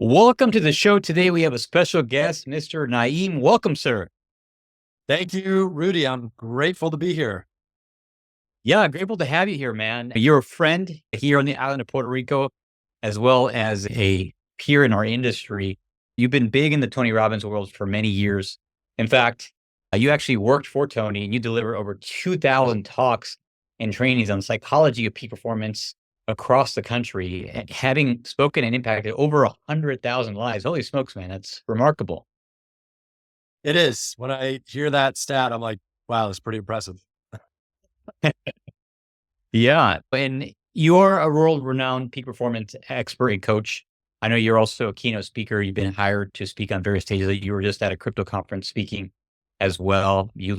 Welcome to the show. Today we have a special guest, Mr. Naeem. Welcome, sir. Thank you, Rudy. I'm grateful to be here. Yeah, grateful to have you here, man. You're a friend here on the island of Puerto Rico, as well as a peer in our industry. You've been big in the Tony Robbins world for many years. In fact, you actually worked for Tony and you deliver over 2,000 talks and trainings on psychology of peak performance across the country, having spoken and impacted over 100,000 lives. Holy smokes, man. That's remarkable. It is. When I hear that stat, I'm like, wow, that's pretty impressive. Yeah. And you're a world renowned peak performance expert and coach. I know you're also a keynote speaker. You've been hired to speak on various stages. You were just at a crypto conference speaking as well. You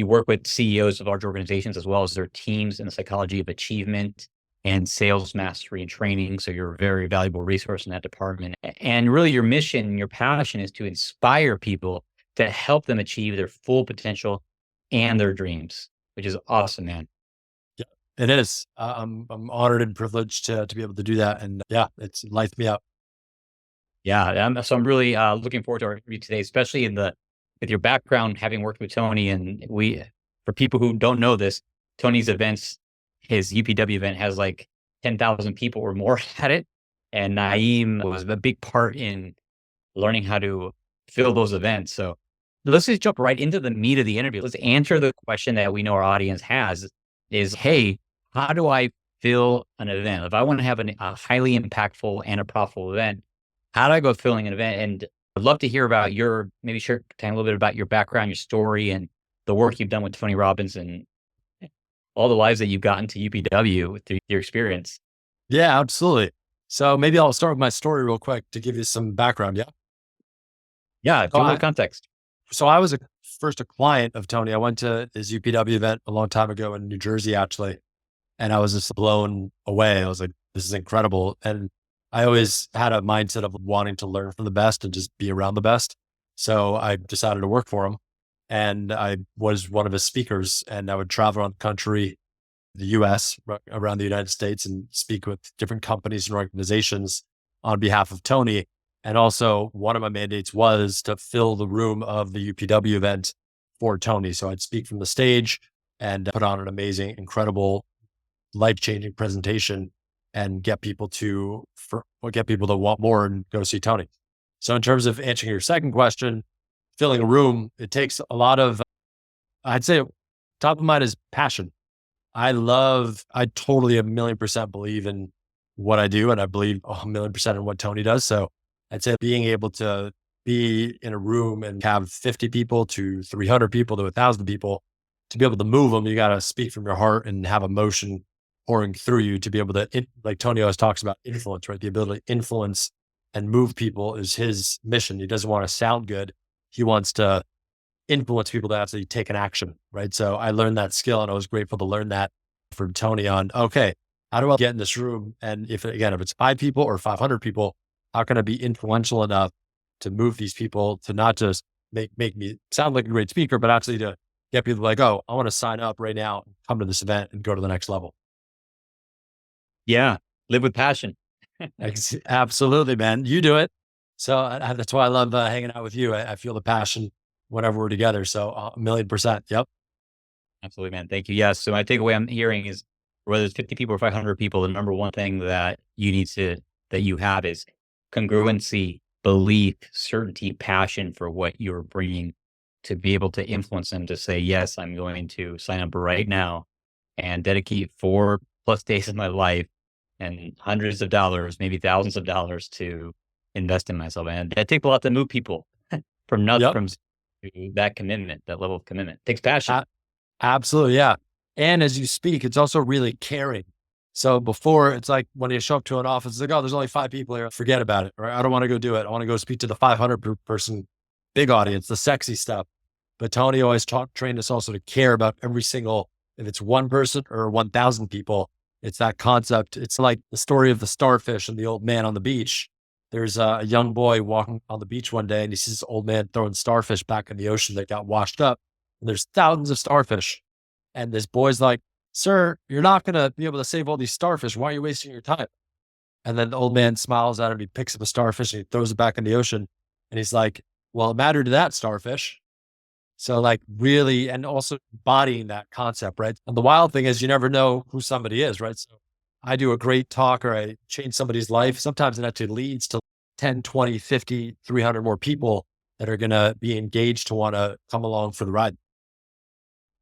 work with CEOs of large organizations as well as their teams in the psychology of achievement and sales mastery and training. So you're a very valuable resource in that department. And really your mission, your passion is to inspire people to help them achieve their full potential and their dreams, which is awesome, man. Yeah, it is. I'm honored and privileged to be able to do that. And yeah, it lights me up. Yeah, so I'm really looking forward to our interview today, especially with your background, having worked with Tony. And for people who don't know this, Tony's events, his UPW event has like 10,000 people or more at it, and Naeem was a big part in learning how to fill those events. So let's just jump right into the meat of the interview. Let's answer the question that we know our audience has: is, hey, how do I fill an event? If I want to have a highly impactful and a profitable event, how do I go filling an event? And I'd love to hear about maybe share a little bit about your background, your story, and the work you've done with Tony Robbins and all the lives that you've gotten to UPW through your experience. Yeah, absolutely. So maybe I'll start with my story real quick to give you some background. Yeah. Yeah, So give a little context. I was first a client of Tony. I went to his UPW event a long time ago in New Jersey, actually. And I was just blown away. I was like, this is incredible. And I always had a mindset of wanting to learn from the best and just be around the best. So I decided to work for him. And I was one of his speakers, and I would travel around the country, the US, around the United States, and speak with different companies and organizations on behalf of Tony. And also, one of my mandates was to fill the room of the UPW event for Tony. So I'd speak from the stage and put on an amazing, incredible, life-changing presentation and get people to want more and go see Tony. So in terms of answering your second question, filling a room, it takes a lot of, I'd say top of mind is passion. I totally 1,000,000% believe in what I do. And I believe 1,000,000% in what Tony does. So I'd say being able to be in a room and have 50 people to 300 people to 1,000 people, to be able to move them, you got to speak from your heart and have emotion pouring through you to be able to, like Tony always talks about influence, right? The ability to influence and move people is his mission. He doesn't want to sound good. He wants to influence people to actually take an action, right? So I learned that skill, and I was grateful to learn that from Tony on, okay, how do I get in this room? And if it's 5 people or 500 people, how can I be influential enough to move these people to not just make me sound like a great speaker, but actually to get people like, oh, I want to sign up right now, come to this event and go to the next level. Yeah, live with passion. Absolutely, man. You do it. So that's why I love hanging out with you. I feel the passion whenever we're together. So 1,000,000%. Yep. Absolutely, man. Thank you. Yes. So my takeaway I'm hearing is whether it's 50 people or 500 people, the number one thing that you have is congruency, belief, certainty, passion for what you're bringing, to be able to influence them to say, yes, I'm going to sign up right now and dedicate 4+ days of my life and hundreds of dollars, maybe thousands of dollars to invest in myself. And that takes a lot to move people Yep. from to that commitment, that level of commitment. It takes passion. Absolutely. Yeah. And as you speak, it's also really caring. So before, it's like when you show up to an office, it's like, oh, there's only 5 people here. Forget about it. Right? I don't want to go do it. I want to go speak to the 500 person, big audience, the sexy stuff. But Tony always trained us also to care about every single, if it's one person or 1,000 people, it's that concept. It's like the story of the starfish and the old man on the beach. There's a young boy walking on the beach one day, and he sees this old man throwing starfish back in the ocean that got washed up. And there's thousands of starfish. And this boy's like, sir, you're not going to be able to save all these starfish. Why are you wasting your time? And then the old man smiles at him. He picks up a starfish and he throws it back in the ocean. And he's like, well, it mattered to that starfish. So like really, and also embodying that concept, right? And the wild thing is you never know who somebody is, right? So I do a great talk or I change somebody's life. Sometimes it actually leads to 10, 20, 50, 300 more people that are going to be engaged to want to come along for the ride.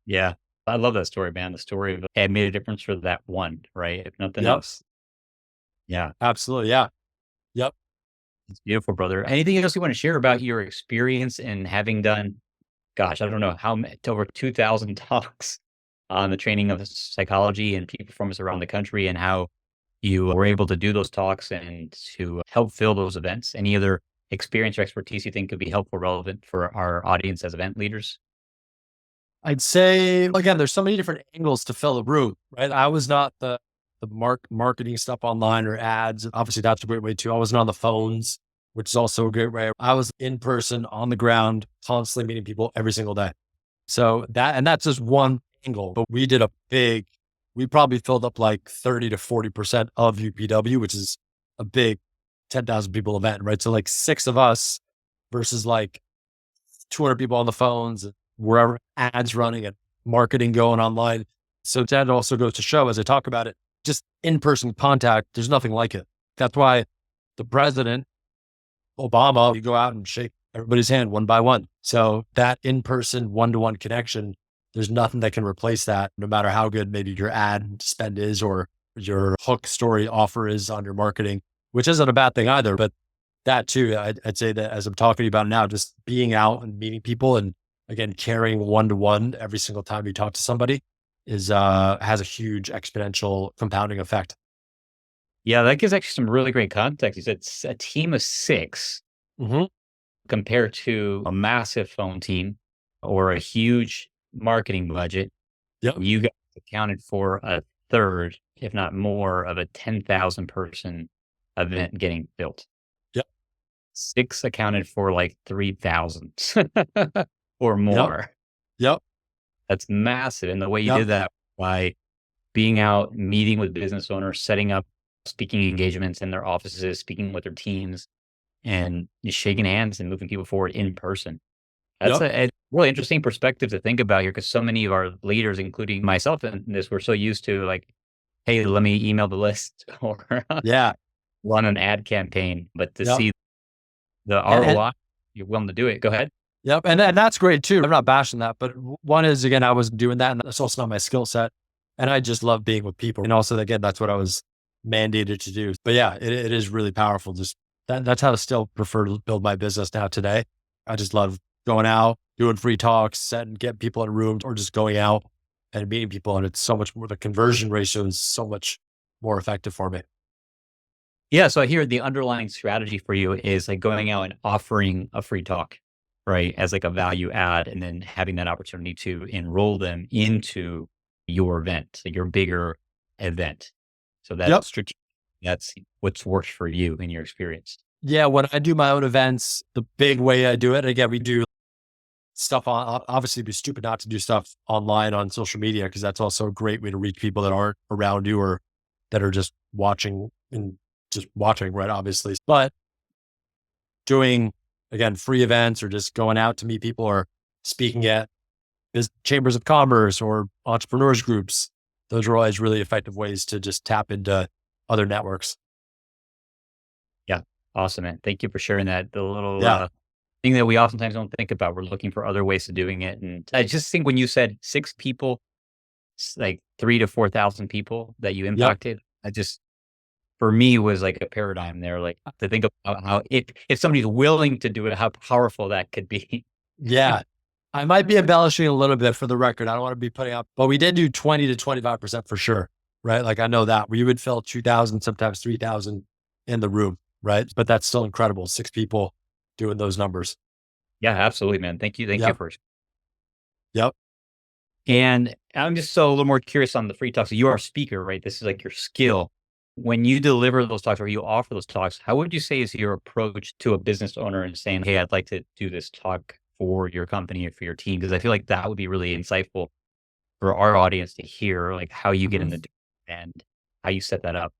Yeah. I love that story, man. The story of, hey, I made a difference for that one, right? If nothing Yep. else. Yeah. Absolutely. Yeah. Yep. It's beautiful, brother. Anything else you want to share about your experience in having done, gosh, I don't know how many, over 2,000 talks on the training of psychology and peak performance around the country and how you were able to do those talks and to help fill those events? Any other experience or expertise you think could be helpful, relevant for our audience as event leaders? I'd say again, there's so many different angles to fill a room, right? I was not the marketing stuff online or ads. Obviously, that's a great way too. I wasn't on the phones, which is also a great way. I was in person on the ground, constantly meeting people every single day. So that's just one angle. But we probably filled up like 30 to 40% of UPW, which is a big 10,000 people event, right? So like six of us versus like 200 people on the phones, and wherever ads running and marketing going online. So that also goes to show, as I talk about it, just in-person contact, there's nothing like it. That's why the president, Obama, you go out and shake everybody's hand one by one. So that in-person one-to-one connection, there's nothing that can replace that, no matter how good maybe your ad spend is or your hook story offer is on your marketing, which isn't a bad thing either. But that too, I'd say that as I'm talking to you about now, just being out and meeting people and again, carrying one-to-one every single time you talk to somebody is, has a huge exponential compounding effect. Yeah, that gives actually some really great context. You said a team of six Hmm. compared to a massive phone team or a huge marketing budget. Yep. You guys accounted for a third, if not more, of a 10,000 person event getting built. Yep. Six accounted for like 3,000 or Yep. more. Yep. That's massive. And the way you Yep. did that by being out, meeting with business owners, setting up speaking engagements in their offices, speaking with their teams, and just shaking hands and moving people forward in person. That's Yep. a really interesting perspective to think about here because so many of our leaders, including myself in this, we're so used to like, hey, let me email the list or Yeah. run an ad campaign. But to Yep. see the And ROI, you're willing to do it. Go ahead. yep. And that's great too. I'm not bashing that, but one is again, I was doing that and that's also not my skill set. And I just love being with people. And also again, that's what I was mandated to do. But yeah, it is really powerful. Just that's how I still prefer to build my business now today. I just love going out, doing free talks, setting, getting people in rooms or just going out and meeting people. And it's so much more, the conversion ratio is so much more effective for me. Yeah. So I hear the underlying strategy for you is like going out and offering a free talk, right? As like a value add, and then having that opportunity to enroll them into your event, so your bigger event. So Yep. that's what's worked for you in your experience. Yeah. When I do my own events, the big way I do it, again, we do stuff on, obviously it'd be stupid not to do stuff online on social media because that's also a great way to reach people that aren't around you or that are just watching and just watching, right? Obviously. But doing again, free events or just going out to meet people or speaking at chambers of commerce or entrepreneurs groups, those are always really effective ways to just tap into other networks. Yeah. Awesome, man. Thank you for sharing that. The little Yeah. thing that we oftentimes don't think about. We're looking for other ways of doing it. And I just think when you said six people, like 3 to 4,000 people that you Yep. impacted, I just, for me, was like a paradigm there. Like to think about how if somebody's willing to do it, how powerful that could be. Yeah. I might be embellishing a little bit for the record. I don't want to be putting up, but we did do 20 to 25% for sure. Right. Like I know that we would fill 2,000, sometimes 3,000 in the room. Right. But that's still incredible. Six people doing those numbers. Yeah, absolutely, man. Thank you. Thank you Yep. for. Yep. And I'm just so a little more curious on the free talks. So you are a speaker, right? This is like your skill. When you deliver those talks or you offer those talks, how would you say is your approach to a business owner and saying, hey, I'd like to do this talk for your company or for your team? Because I feel like that would be really insightful for our audience to hear, like how you get Mhm. in the and how you set that up.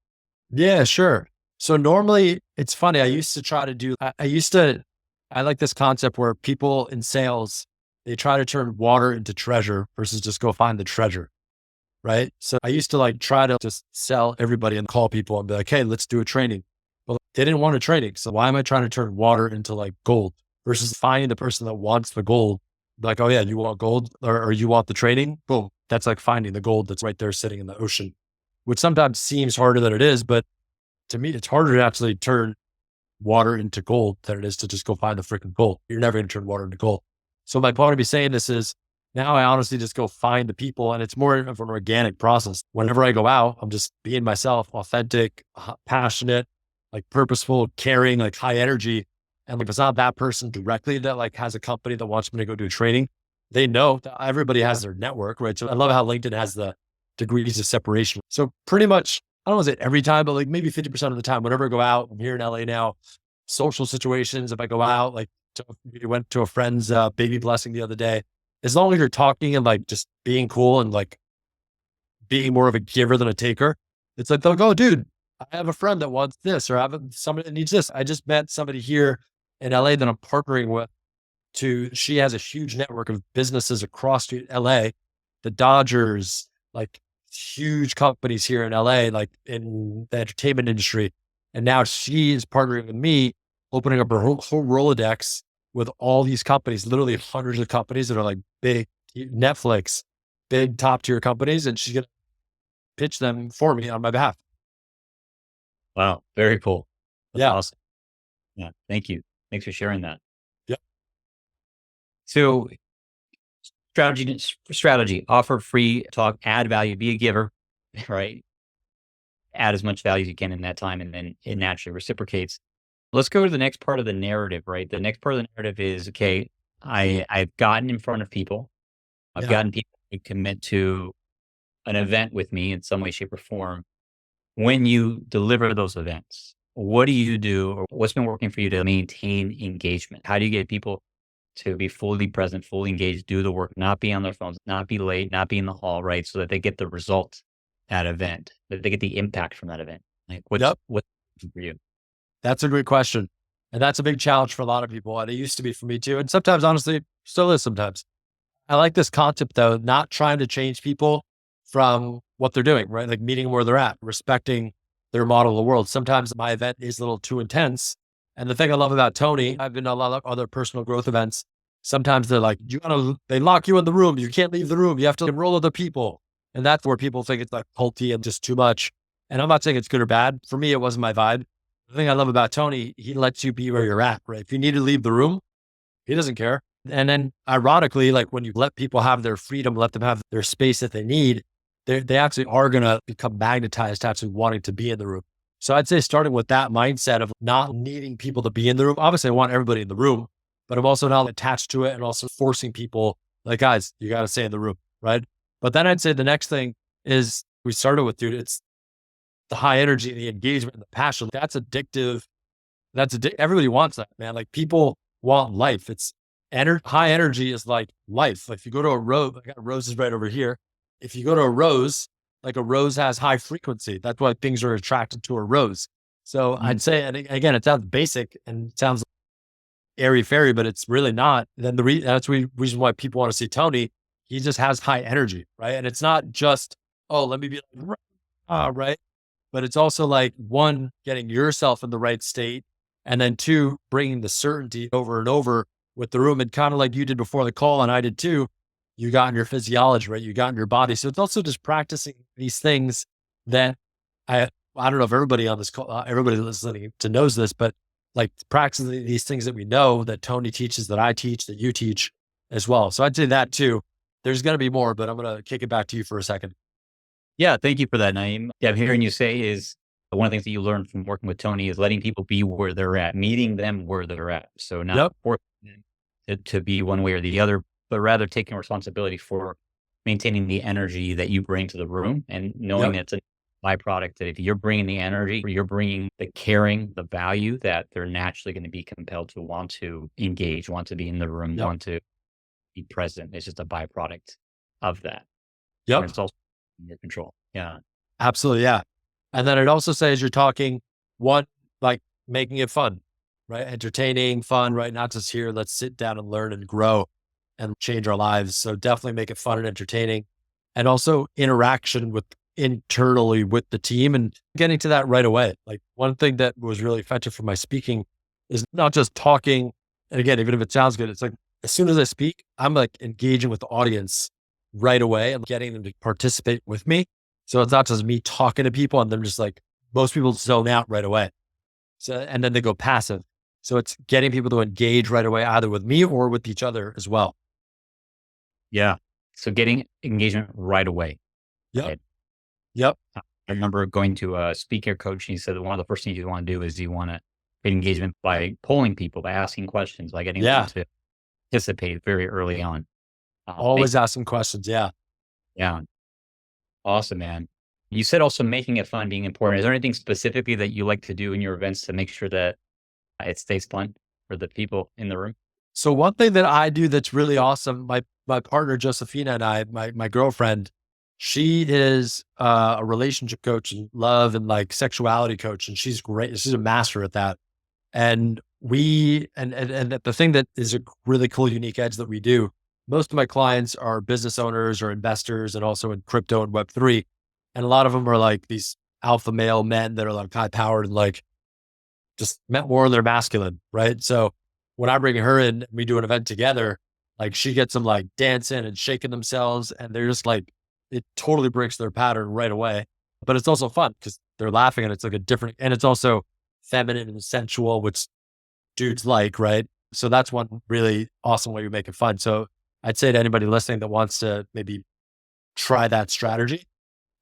Yeah, sure. So normally it's funny. I used to try to do, I like this concept where people in sales, they try to turn water into treasure versus just go find the treasure. Right. So I used to like try to just sell everybody and call people and be like, hey, let's do a training. Well, they didn't want a training. So why am I trying to turn water into like gold versus finding the person that wants the gold? Like, oh yeah, you want gold or you want the training? Boom. That's like finding the gold that's right there sitting in the ocean, which sometimes seems harder than it is. But to me, it's harder to actually turn water into gold than it is to just go find the freaking gold. You're never going to turn water into gold. So my point of me saying this is now I honestly just go find the people, and it's more of an organic process. Whenever I go out, I'm just being myself, authentic, passionate, like purposeful, caring, like high energy. And like, if it's not that person directly that like has a company that wants me to go do training, they know that everybody has their network, right? So I love how LinkedIn has the degrees of separation. So pretty much, I don't want to say every time, but like maybe 50% of the time, whenever I go out, I'm here in LA now, social situations, if I go out, like we went to a friend's baby blessing the other day, as long as you're talking and like just being cool and like being more of a giver than a taker, it's like, they'll go, dude, I have a friend that wants this, or I have somebody that needs this. I just met somebody here in LA that I'm partnering with she has a huge network of businesses across LA, the Dodgers, like huge companies here in LA, like in the entertainment industry. And now she is partnering with me, opening up her whole Rolodex with all these companies, literally hundreds of companies that are like big Netflix, big top tier companies. And she's going to pitch them for me on my behalf. Wow. Very cool. That's Yeah. awesome. Yeah. Thank you. Thanks for sharing that. Yeah. So strategy, offer free talk, add value, be a giver, right? Add as much value as you can in that time, and then it naturally reciprocates. Let's go to the next part of the narrative, right? The next part of the narrative is, okay, I've gotten in front of people. I've Yeah. gotten people to commit to an event with me in some way, shape, or form. When you deliver those events, what do you do, or what's been working for you to maintain engagement? How do you get people to be fully present, fully engaged, do the work, not be on their phones, not be late, not be in the hall, right? So that they get the result at event, that they get the impact from that event. Like Yep. what's for you? That's a great question. And that's a big challenge for a lot of people. And it used to be for me too. And sometimes, honestly, still is sometimes. I like this concept though, not trying to change people from what they're doing, right? Like meeting where they're at, respecting their model of the world. Sometimes my event is a little too intense. And the thing I love about Tony, I've been to a lot of other personal growth events. Sometimes they're like, they lock you in the room. You can't leave the room. You have to enroll other people. And that's where people think it's like culty and just too much. And I'm not saying it's good or bad. For me, it wasn't my vibe. The thing I love about Tony, he lets you be where you're at, right? If you need to leave the room, he doesn't care. And then ironically, like when you let people have their freedom, let them have their space that they need, they actually are going to become magnetized to actually wanting to be in the room. So I'd say starting with that mindset of not needing people to be in the room. Obviously I want everybody in the room, but I'm also not attached to it and also forcing people like, guys, you got to stay in the room. Right. But then I'd say the next thing is we started with, dude, it's the high energy, the engagement, and the passion. That's addictive. Everybody wants that, man. Like people want life. It's high energy is like life. Like if you go to a rose, I got roses right over here. If you go to a rose, like a rose has high frequency. That's why things are attracted to a rose. So I'd say, and again, it sounds basic and it sounds airy fairy, but it's really not. Then that's the reason why people want to see Tony. He just has high energy, right? And it's not just, oh, let me be like, right. But it's also like one, getting yourself in the right state. And then two, bringing the certainty over and over with the room. And kind of like you did before the call, and I did too, you got in your physiology, right? You got in your body. So it's also just practicing these things that I don't know if everybody on this call, everybody listening to knows this, but like practicing these things that we know that Tony teaches, that I teach, that you teach as well. So I'd say that too. There's going to be more, but I'm going to kick it back to you for a second. Yeah, thank you for that, Naeem. Yeah, I'm hearing you say is one of the things that you learned from working with Tony is letting people be where they're at, meeting them where they're at. So not Yep. forcing them to be one way or the other, but rather taking responsibility for maintaining the energy that you bring to the room and knowing Yep. that it's a byproduct that if you're bringing the energy, you're bringing the caring, the value that they're naturally going to be compelled to want to engage, want to be in the room, Yep. want to be present. It's just a byproduct of that. And Yep. it's also in your control. Yeah. Absolutely. Yeah. And then I'd also say, as you're talking, One, like making it fun, right? Entertaining, fun, right? Not just here, let's sit down and learn and grow and change our lives. So definitely make it fun and entertaining. And also interaction with internally with the team and getting to that right away. Like one thing that was really effective for my speaking is not just talking. And again, even if it sounds good, it's like as soon as I speak, I'm like engaging with the audience right away and getting them to participate with me. So it's not just me talking to people and they're just like, most people zone out right away. So, and then they go passive. So it's getting people to engage right away, either with me or with each other as well. Yeah. So getting engagement right away. Yep. Right? Yep. I remember going to a speaker coach and he said that one of the first things you want to do is you want to get engagement by polling people, by asking questions, by getting them Yeah. to participate very early on. Always asking questions. Yeah. Yeah. Awesome, man. You said also making it fun being important. Is there anything specifically that you like to do in your events to make sure that it stays fun for the people in the room? So one thing that I do that's really awesome, my partner Josephina and I, my girlfriend, she is a relationship coach and love and like sexuality coach, and she's great. She's a master at that. And we and the thing that is a really cool, unique edge that we do. Most of my clients are business owners or investors, and also in crypto and Web3. And a lot of them are like these alpha male men that are like high powered and like just meant more they're masculine, right? So when I bring her in, we do an event together, like she gets them like dancing and shaking themselves, and they're just like, it totally breaks their pattern right away. But it's also fun because they're laughing and it's like a different, and it's also feminine and sensual, which dudes like, right? So that's one really awesome way you make it fun. So I'd say to anybody listening that wants to maybe try that strategy,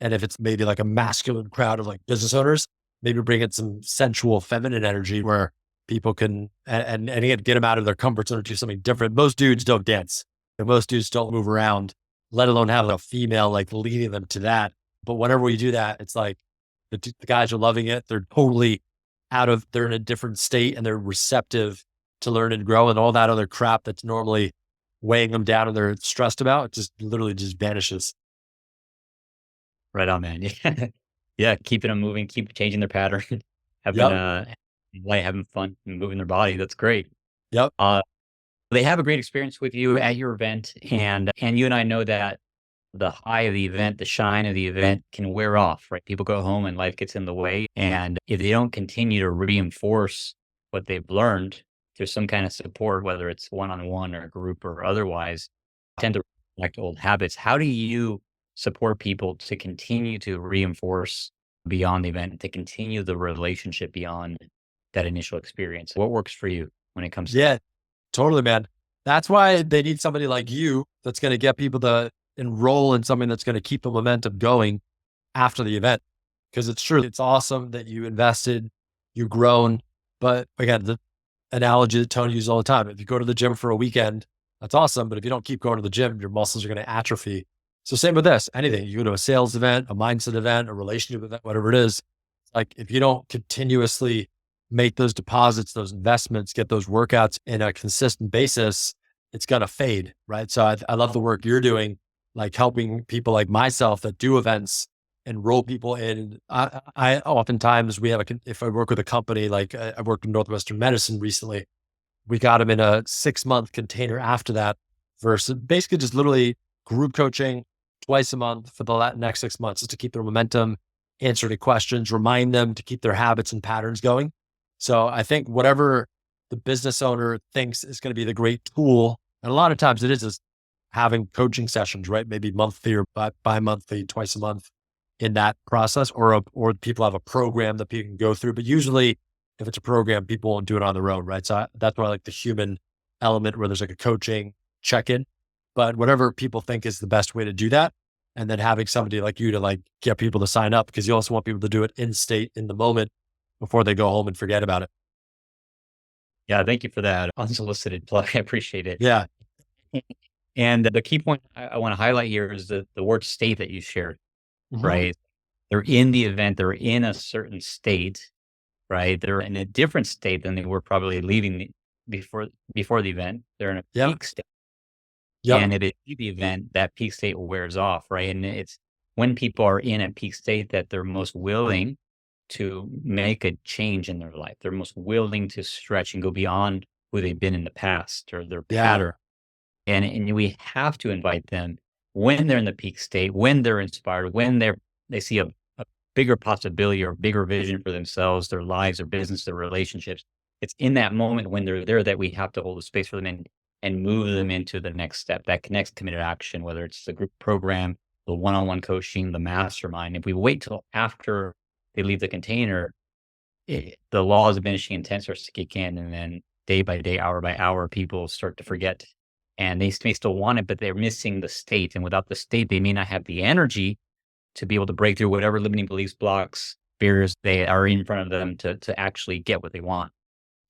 and if it's maybe like a masculine crowd of like business owners, maybe bring in some sensual feminine energy where people can, and again, get them out of their comfort zone to do something different. Most dudes don't dance and most dudes don't move around, let alone have a female like leading them to that. But whenever we do that, it's like the guys are loving it. They're totally they're in a different state and they're receptive to learn and grow, and all that other crap that's normally weighing them down and they're stressed about, just literally just vanishes. Right on, man. Yeah. Yeah. Keeping them moving, keep changing their pattern, having Yep. having fun and moving their body. That's great. Yep. Uh, they have a great experience with you at your event, and you and I know that the high of the event, the shine of the event can wear off, right? People go home and life gets in the way. And if they don't continue to reinforce what they've learned through some kind of support, whether it's one on one or group or otherwise, tend to reflect old habits. How do you support people to continue to reinforce beyond the event, to continue the relationship beyond that initial experience? What works for you when it comes to Yeah. Totally, man. That's why they need somebody like you that's going to get people to enroll in something that's going to keep the momentum going after the event. Because it's true. It's awesome that you invested, you've grown. But again, the analogy that Tony uses all the time, if you go to the gym for a weekend, that's awesome. But if you don't keep going to the gym, your muscles are going to atrophy. So same with this, anything, you go to a sales event, a mindset event, a relationship event, whatever it is, like if you don't continuously make those deposits, those investments, get those workouts in a consistent basis, it's going to fade. Right. So I love the work you're doing, like helping people like myself that do events, enroll people in. I oftentimes we have if I work with a company, like I worked in Northwestern Medicine recently, we got them in a 6-month container after that versus basically just literally group coaching twice a month for the next 6 months just to keep their momentum, answer any questions, remind them to keep their habits and patterns going. So I think whatever the business owner thinks is going to be the great tool, and a lot of times it is just having coaching sessions, right? Maybe monthly or bi-monthly, twice a month in that process, or people have a program that people can go through. But usually if it's a program, people won't do it on their own, right? So that's why I like the human element where there's like a coaching check-in, but whatever people think is the best way to do that. And then having somebody like you to like get people to sign up, because you also want people to do it in state in the moment before they go home and forget about it. Yeah, thank you for that unsolicited plug. I appreciate it. Yeah. And the key point I want to highlight here is the word state that you shared, Mhm. right? They're in the event, they're in a certain state, right? They're in a different state than they were probably leaving before the event. They're in a Yep. peak state. Yep. And if it the event, that peak state wears off, right? And it's when people are in a peak state that they're most willing to make a change in their life. They're most willing to stretch and go beyond who they've been in the past or their Yeah. pattern. And we have to invite them when they're in the peak state, when they're inspired, when they see a bigger possibility or bigger vision for themselves, their lives, their business, their relationships. It's in that moment when they're there that we have to hold a space for them and move them into the next step, that next committed action, whether it's the group program, the one-on-one coaching, the mastermind. If we wait till after they leave the container, the law of diminishing intent starts to kick in, and then day by day, hour by hour, people start to forget, and they may still want it, but they're missing the state. And without the state, they may not have the energy to be able to break through whatever limiting beliefs, blocks, barriers they are in front of them to actually get what they want.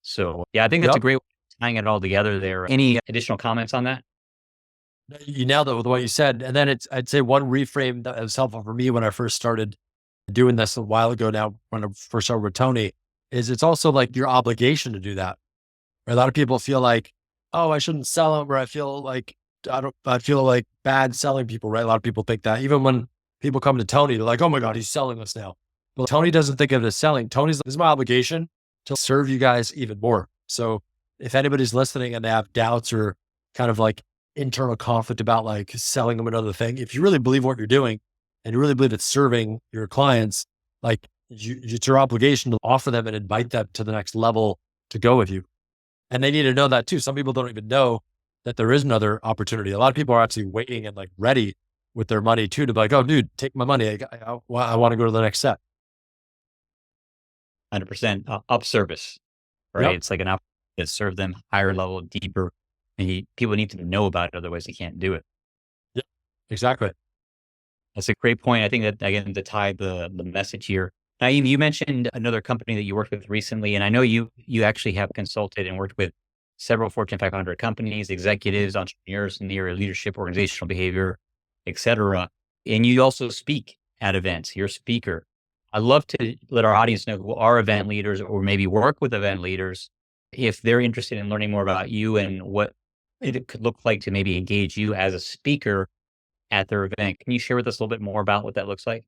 So, yeah, I think that's a Yep. great way of tying it all together there. Any additional comments on that? You nailed it with what you said. And then I'd say one reframe that was helpful for me when I first started doing this a while ago now, when I first started with Tony, is it's also like your obligation to do that. Right? A lot of people feel like, oh, I shouldn't sell them, or I feel like bad selling people, right? A lot of people think that even when people come to Tony, they're like, oh my God, he's selling us now. Well, Tony doesn't think of it as selling. Tony's, this is my obligation to serve you guys even more. So if anybody's listening and they have doubts or kind of like internal conflict about like selling them another thing, if you really believe what you're doing and you really believe it's serving your clients, like it's your obligation to offer them and invite them to the next level to go with you. And they need to know that too. Some people don't even know that there is another opportunity. A lot of people are actually waiting and like ready with their money too, to be like, oh dude, take my money. I want to go to the next step. 100% up service, right? Yep. It's like an opportunity to serve them higher level, deeper, and people need to know about it. Otherwise, they can't do it. Yep. Exactly. That's a great point. I think that again to tie the message here. Naeem, you mentioned another company that you worked with recently, and I know you actually have consulted and worked with several Fortune 500 companies, executives, entrepreneurs in the area of leadership, organizational behavior, etc. And you also speak at events. You're a speaker. I'd love to let our audience know who are event leaders or maybe work with event leaders if they're interested in learning more about you and what it could look like to maybe engage you as a speaker at their event. Can you share with us a little bit more about what that looks like?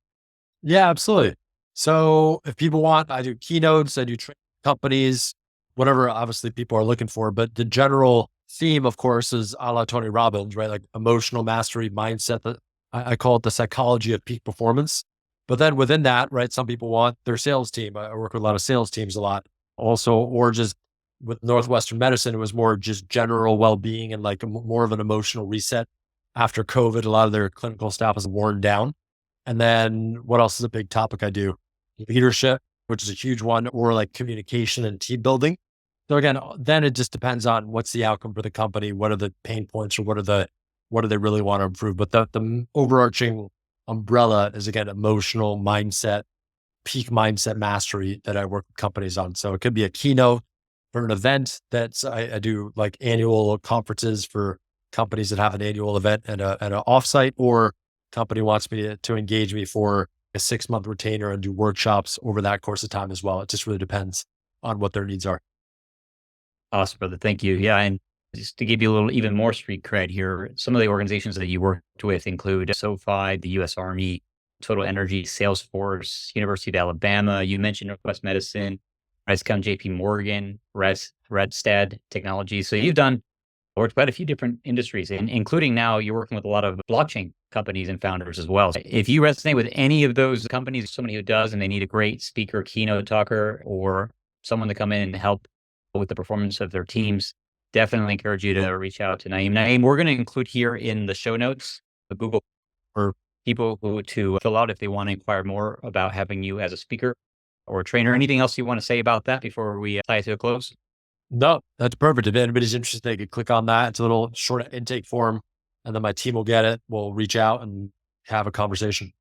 Yeah, absolutely. So if people want, I do keynotes, I do train companies, whatever obviously people are looking for. But the general theme, of course, is a la Tony Robbins, right? Like emotional mastery, mindset. That I call it the psychology of peak performance. But then within that, right, some people want their sales team. I work with a lot of sales teams a lot also, or just with Northwestern Medicine, it was more just general well-being and like more of an emotional reset after COVID. A lot of their clinical staff was worn down. And then what else is a big topic I do? Leadership, which is a huge one, or like communication and team building. So again, then it just depends on what's the outcome for the company, what are the pain points, or what do they really want to improve. But the overarching umbrella is again emotional mindset, peak mindset mastery that I work with companies on. So it could be a keynote for an event that's I do like annual conferences for companies that have an annual event and an offsite, or company wants me to engage me for a 6-month retainer and do workshops over that course of time as well. It just really depends on what their needs are. Awesome, brother. Thank you. Yeah. And just to give you a little even more street cred here, some of the organizations that you worked with include SoFi, the US Army, Total Energy, Salesforce, University of Alabama. You mentioned Northwest Medicine, Riscom, JP Morgan, Redstead Technology. So you've done worked quite a few different industries, and including now you're working with a lot of blockchain companies and founders as well. So if you resonate with any of those companies, somebody who does, and they need a great speaker, keynote talker, or someone to come in and help with the performance of their teams, definitely encourage you to reach out to Naeem. Naeem, we're going to include here in the show notes the Google for people who to fill out if they want to inquire more about having you as a speaker or a trainer. Anything else you want to say about that before we tie it to a close? No, that's perfect. If anybody's interested, they could click on that. It's a little short intake form, and then my team will get it. We'll reach out and have a conversation.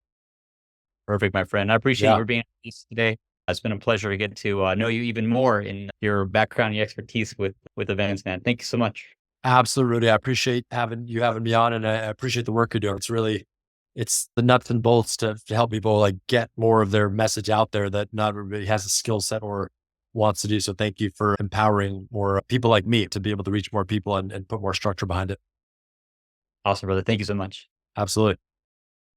Perfect, my friend. I appreciate Yeah, you being with us today. It's been a pleasure to get to know you even more in your background, your expertise with events, man. Thank you so much. absolutely. I appreciate having me on, and I appreciate the work you're doing. It's the nuts and bolts to help people like get more of their message out there that not everybody has a skill set or wants to do. So thank you for empowering more people like me to be able to reach more people and put more structure behind it. Awesome, brother. Thank you so much. Absolutely.